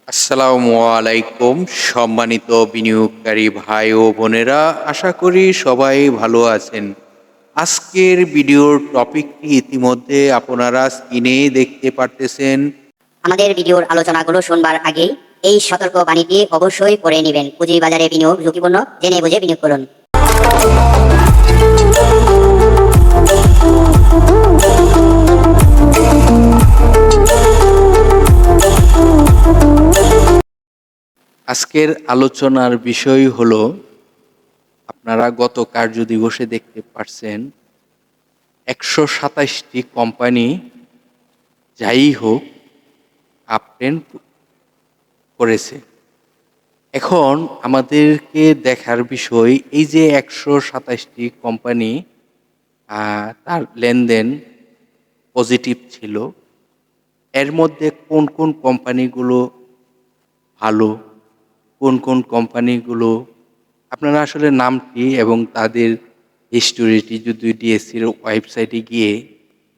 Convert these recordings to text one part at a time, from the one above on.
আসসালামু আলাইকুম সম্মানিত বিনিয়োগকারী ভাই ও বোনেরা, আশা করি সবাই ভালো আছেন। আজকের ভিডিওর টপিকটি ইতিমধ্যে আপনারা স্ক্রিনে দেখতে পারতেছেন। আমাদের ভিডিওর আলোচনাগুলো শুনবার আগেই এই সতর্ক বাণীটি অবশ্যই পড়ে নেবেন। পুঁজিবাজারে বিনিয়োগ ঝুঁকিপূর্ণ, জেনে বুঝে বিনিয়োগ করুন। আজকের আলোচনার বিষয় হলো, আপনারা গত কার্যদিবসে দেখতে পারছেন 127টি কোম্পানি যাই হোক আপট্রেন্ড করেছে। এখন আমাদেরকে দেখার বিষয়, এই যে 127টি কোম্পানি তার লেনদেন পজিটিভ ছিল, এর মধ্যে কোন কোন কোম্পানিগুলো ভালো, কোন কোন কোম্পানিগুলো, আপনারা আসলে নামটি এবং তাদের হিস্টোরিটি যদি ডিএসসির ওয়েবসাইটে গিয়ে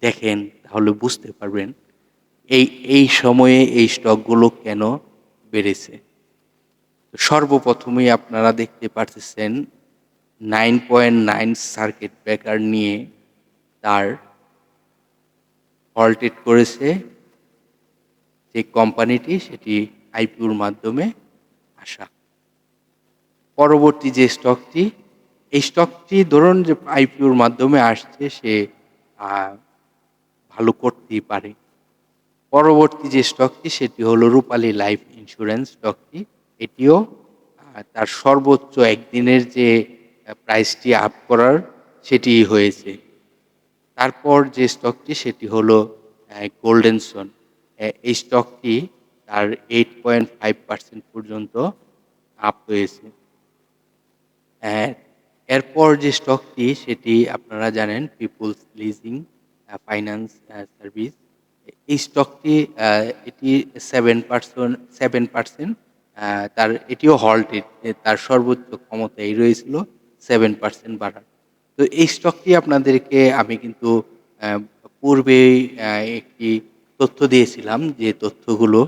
দেখেন তাহলে বুঝতে পারবেন এই এই সময়ে এই স্টকগুলো কেন বেড়েছে। সর্বপ্রথমেই আপনারা দেখতে পারতেছেন 9.9 সার্কিট ব্রেকার নিয়ে তার হল্টেড করেছে যে কোম্পানিটি, সেটি আইপিওর মাধ্যমে আসা। পরবর্তী যে স্টকটি, এই স্টকটি ধরুন যে আইপিওর মাধ্যমে আসছে, সে ভালো করতেই পারে। পরবর্তী যে স্টকটি সেটি হলো রূপালী লাইফ ইন্স্যুরেন্স স্টকটি। এটিও তার সর্বোচ্চ একদিনের যে প্রাইসটি আপ করার সেটি হয়েছে। তারপর যে স্টকটি সেটি হলো গোল্ডেন সন। এই স্টকটি তার 8.5% পর্যন্ত আপ হয়েছে। এরপর যে স্টকটি সেটি আপনারা জানেন, পিপুলস লিজিং ফাইন্যান্স সার্ভিস। এই স্টকটি এটি 7%, তার এটিও হল্টেড, তার সর্বোচ্চ ক্ষমতাই রয়েছিল 7% বাড়ার। তো এই স্টকটি আপনাদেরকে আমি কিন্তু পূর্বেই একটি তথ্য দিয়েছিলাম, যে তথ্যগুলো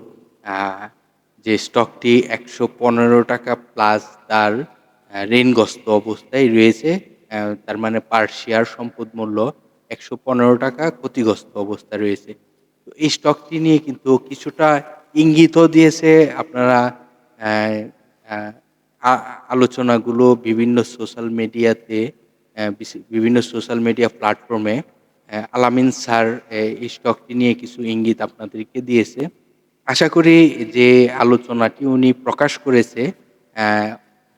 যে স্টকটি 115 টাকা প্লাস তার ঋণগ্রস্ত অবস্থায় রয়েছে, তার মানে পার শেয়ার সম্পদ মূল্য 115 টাকা ক্ষতিগ্রস্ত অবস্থায় রয়েছে। তো এই স্টকটি নিয়ে কিন্তু কিছুটা ইঙ্গিতও দিয়েছে। আপনারা আলোচনাগুলো বিভিন্ন সোশ্যাল মিডিয়াতে, বিভিন্ন সোশ্যাল মিডিয়া প্ল্যাটফর্মে আলামিন স্যার এই স্টকটি নিয়ে কিছু ইঙ্গিত আপনাদেরকে দিয়েছে। আশা করি যে আলোচনাটি উনি প্রকাশ করেছে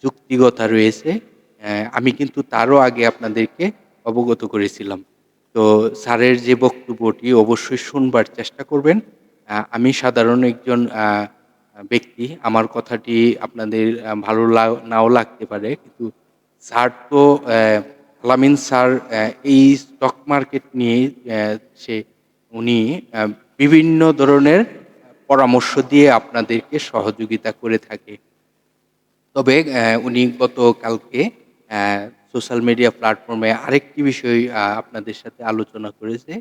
যুক্তিগতা রয়েছে। আমি কিন্তু তারও আগে আপনাদেরকে অবগত করেছিলাম। তো স্যারের যে বক্তব্যটি অবশ্যই শুনবার চেষ্টা করবেন। আমি সাধারণ একজন ব্যক্তি, আমার কথাটি আপনাদের ভালো নাও লাগতে পারে, কিন্তু স্যার তো আলামিন স্যার এই স্টক মার্কেট নিয়ে সে উনি বিভিন্ন ধরনের পরামর্শ দিয়ে আপনাদেরকে সহযোগিতা করে থাকে। তবে উনি গতকালকে সোশ্যাল মিডিয়া প্ল্যাটফর্মে আরেকটি বিষয় আপনাদের সাথে আলোচনা করেছে,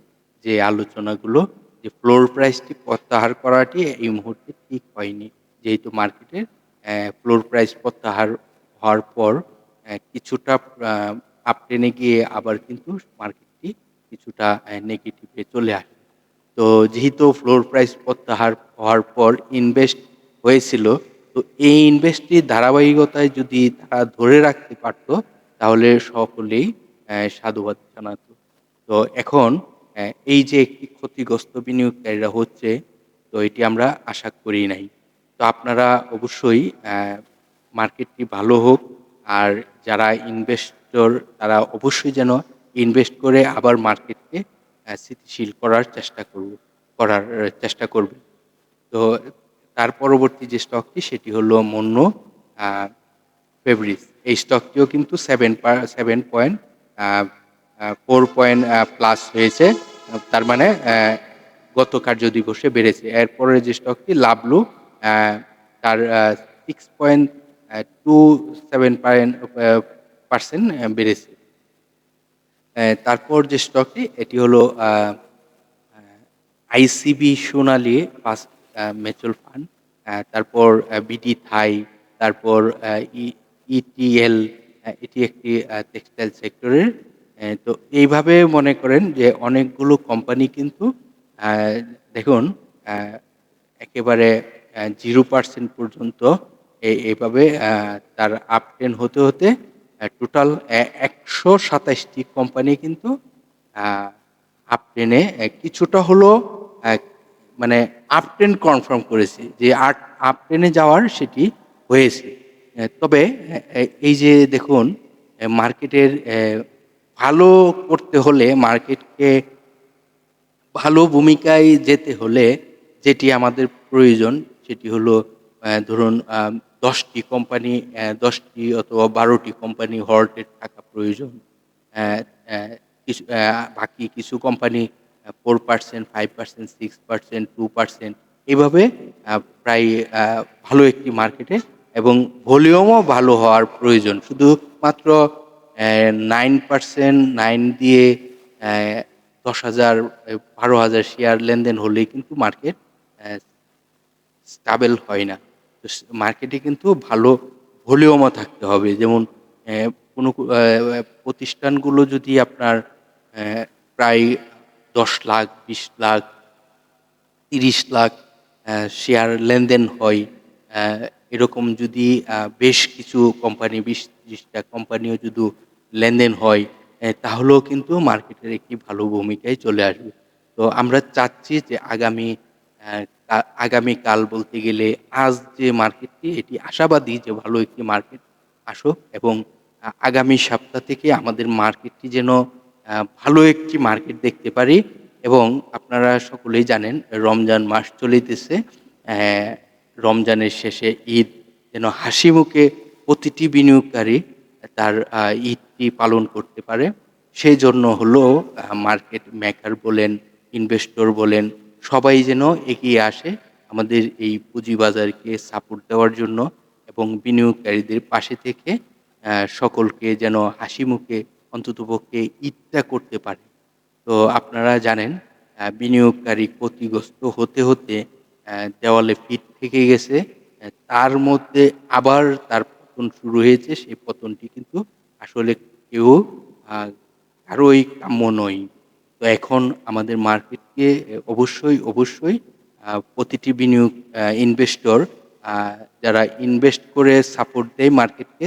যে আলোচনাগুলো, যে ফ্লোর প্রাইসটি প্রত্যাহার করাটি এই মুহূর্তে ঠিক হয়নি, যেহেতু মার্কেটের ফ্লোর প্রাইস প্রত্যাহার হওয়ার পর কিছুটা আপট্রেনে গিয়ে আবার কিন্তু মার্কেটটি কিছুটা নেগেটিভে চলে আসে। তো যেহেতু ফ্লোর প্রাইস প্রত্যাহার হওয়ার পর ইনভেস্ট হয়েছিল, তো এই ইনভেস্টটির ধারাবাহিকতায় যদি তারা ধরে রাখতে পারত, তাহলে সকলেই সাধুবাদ জানাত। তো এখন এই যে একটি ক্ষতিগ্রস্ত বিনিয়োগকারীরা হচ্ছে, তো এটি আমরা আশা করি নাই। তো আপনারা অবশ্যই মার্কেটটি ভালো হোক, আর যারা ইনভেস্টর তারা অবশ্যই যেন ইনভেস্ট করে আবার মার্কেটকে স্থিতিশীল করার চেষ্টা করবে। তো তার পরবর্তী যে স্টকটি সেটি হলো মন্য ফেব্রিক্স। এই স্টকটিও কিন্তু 7.4 পয়েন্ট প্লাস হয়েছে, তার মানে গত কার্যদিবসে বেড়েছে। এরপরের যে স্টকটি লাভলু, তার 6.27% বেড়েছে। তারপর যে স্টকটি এটি হলো আইসিবি সোনালী ফার্স্ট মিউচুয়াল ফান্ড। তারপর বিডি থাই, তারপর ই ইটিএল, এটি একটি টেক্সটাইল সেক্টরের। তো এইভাবে মনে করেন যে অনেকগুলো কোম্পানি কিন্তু আ দেখুন আ একেবারে 0% পর্যন্ত এভাবে তার আপট্রেন্ড হতে টোটাল ১২৭ টি কোম্পানি কিন্তু আ আপট্রেনে কিছুটা হলো অ্যা মানে আপট্রেন্ড কনফার্ম করেছে যে আপট্রেনে যাওয়ার সেটি হয়েছে। তবে এই যে দেখুন মার্কেটের ভালো করতে হলে মার্কেটকে ভালো ভূমিকায় যেতে হলে যেটি আমাদের প্রয়োজন সেটি হলো ধরুন ১০ টি কোম্পানি ১০ টি অথবা ১২ টি কোম্পানি হল্টেড থাকা প্রয়োজন। অ্যা অ্যা কিছু বাকি কিছু কোম্পানি 4%, 5%, 6%, 2% এভাবে আ প্রায় আ ভালো একটি মার্কেটে এবং ভলিউমও ভালো হওয়ার প্রয়োজন। শুধুমাত্র 9% 9 দিয়ে অ্যা ১০,০০০ ১২,০০০ শেয়ার লেনদেন হলেই কিন্তু মার্কেট অ্যা স্টেবল হয় না। তো মার্কেটে কিন্তু ভালো ভলিউমও থাকতে হবে। যেমন অ্যা কোনো প্রতিষ্ঠানগুলো যদি আপনার প্রায় ১০,০০,০০০, ২০,০০,০০০, ৩০,০০,০০০ শেয়ার লেনদেন হয়, অ্যা এরকম যদি বেশ কিছু কোম্পানি ২০-৩০ টা কোম্পানিও যদি লেনদেন হয়, তাহলেও কিন্তু মার্কেটের একটি ভালো ভূমিকায় চলে আসবে। তো আমরা চাচ্ছি যে অ্যা আগামীকাল বলতে গেলে আজ যে মার্কেটটি এটি আশাবাদী যে ভালো একটি মার্কেট আসুক এবং আগামী সপ্তাহ থেকে আমাদের মার্কেটটি যেন ভালো একটি মার্কেট দেখতে পারি এবং আপনারা সকলেই জানেন রমজান মাস চলিতেছে। রমজানের শেষে ঈদ যেন হাসিমুখে প্রতিটি বিনিয়োগকারী তার ঈদটি পালন করতে পারে। সেজন্য হলো মার্কেট মেকার বলেন, ইনভেস্টর বলেন সবাই যেন এগিয়ে আসে আমাদের এই পুঁজিবাজারকে সাপোর্ট দেওয়ার জন্য এবং বিনিয়োগকারীদের পাশে থেকে সকলকে যেন হাসিমুখে অন্ততপক্ষে ঈদটা করতে পারে। তো আপনারা জানেন বিনিয়োগকারী ক্ষতিগ্রস্ত হতে দেওয়ালে পিঠ থেকে গেছে। তার মধ্যে আবার তার পতন শুরু হয়েছে। সেই পতনটি কিন্তু আসলে কেউ আ কারোই কাম্য নয়। তো এখন আমাদের মার্কেটকে অবশ্যই প্রতিটি বিনিয়োগ ইনভেস্টর আ যারা ইনভেস্ট করে সাপোর্ট দেয় মার্কেটকে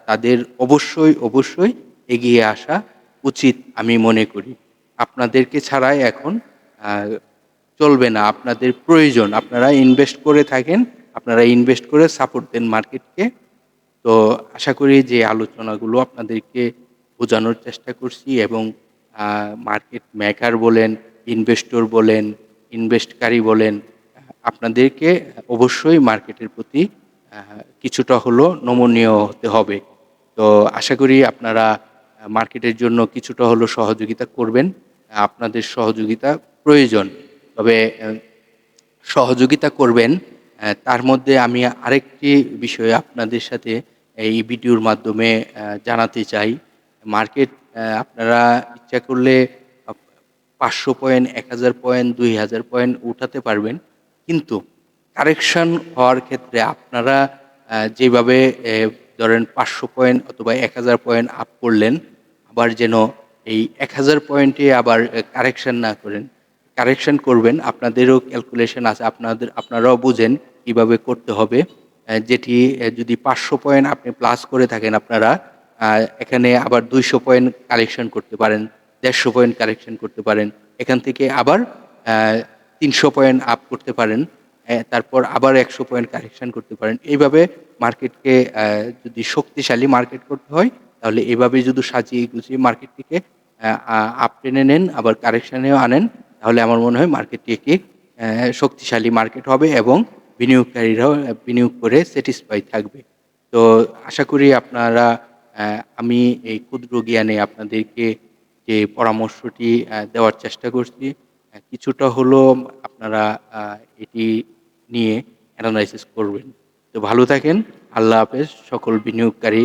তাদের অবশ্যই এগিয়ে আসা উচিত আমি মনে করি। আপনাদেরকে ছাড়াই এখন আ চলবে না। আপনাদের প্রয়োজন। আপনারা ইনভেস্ট করে থাকেন। আপনারা ইনভেস্ট করে সাপোর্ট দেন মার্কেটকে। তো আশা করি যে আলোচনাগুলো আপনাদেরকে বোঝানোর চেষ্টা করছি এবং আ মার্কেট মেকার বলেন, ইনভেস্টর বলেন, ইনভেস্টকারী বলেন, আপনাদেরকে অবশ্যই মার্কেটের প্রতি আ কিছুটা হলেও নমনীয় হতে হবে। তো আশা করি আপনারা মার্কেটের জন্য কিছুটা হলেও সহযোগিতা করবেন। আপনাদের সহযোগিতা প্রয়োজন। তবে সহযোগিতা করবেন। তার মধ্যে আমি আরেকটি বিষয় আপনাদের সাথে এই ভিডিওর মাধ্যমে জানাতে চাই। মার্কেট আপনারা ইচ্ছা করলে আপ ৫০০ পয়েন্ট, ১,০০০ পয়েন্ট, ২,০০০ পয়েন্ট উঠাতে পারবেন। কিন্তু কারেকশন হওয়ার ক্ষেত্রে আপনারা যেভাবে ধরেন ৫০০ পয়েন্ট অথবা ১,০০০ পয়েন্ট আপ করলেন, আবার যেন এই ১,০০০ পয়েন্টে আবার কারেকশন না করেন। কারেকশন করবেন, আপনাদেরও ক্যালকুলেশন আছে। আপনারাও বুঝেন কিভাবে করতে হবে। যেটি যদি ৫০০ পয়েন্ট আপনি প্লাস করে থাকেন আপনারা, আ এখানে আবার ২০০ পয়েন্ট কালেকশন করতে পারেন, ১৫০ পয়েন্ট কালেকশন করতে পারেন। এখান থেকে আবার আ ৩০০ পয়েন্ট আপ করতে পারেন। তারপর আবার ১০০ পয়েন্ট কারেকশন করতে পারেন। এইভাবে মার্কেটকে যদি শক্তিশালী মার্কেট করতে হয়, তাহলে এভাবে যদি সাজিয়ে গুছিয়ে মার্কেটটিকে আপ টেনে নেন, আবার কারেকশনেও আনেন, তাহলে আমার মনে হয় মার্কেটটি একটি শক্তিশালী মার্কেট হবে এবং বিনিয়োগকারীরাও বিনিয়োগ করে স্যাটিসফাই থাকবে। তো আশা করি আপনারা আমি এই ক্ষুদ্র জ্ঞানে আপনাদেরকে যে পরামর্শটি দেওয়ার চেষ্টা করছি, কিছুটা হলেও আপনারা আ এটি নিয়ে এনালাইসিস করবেন। তো ভালো থাকেন। আল্লাহ হাফেজ সকল বিনিয়োগকারী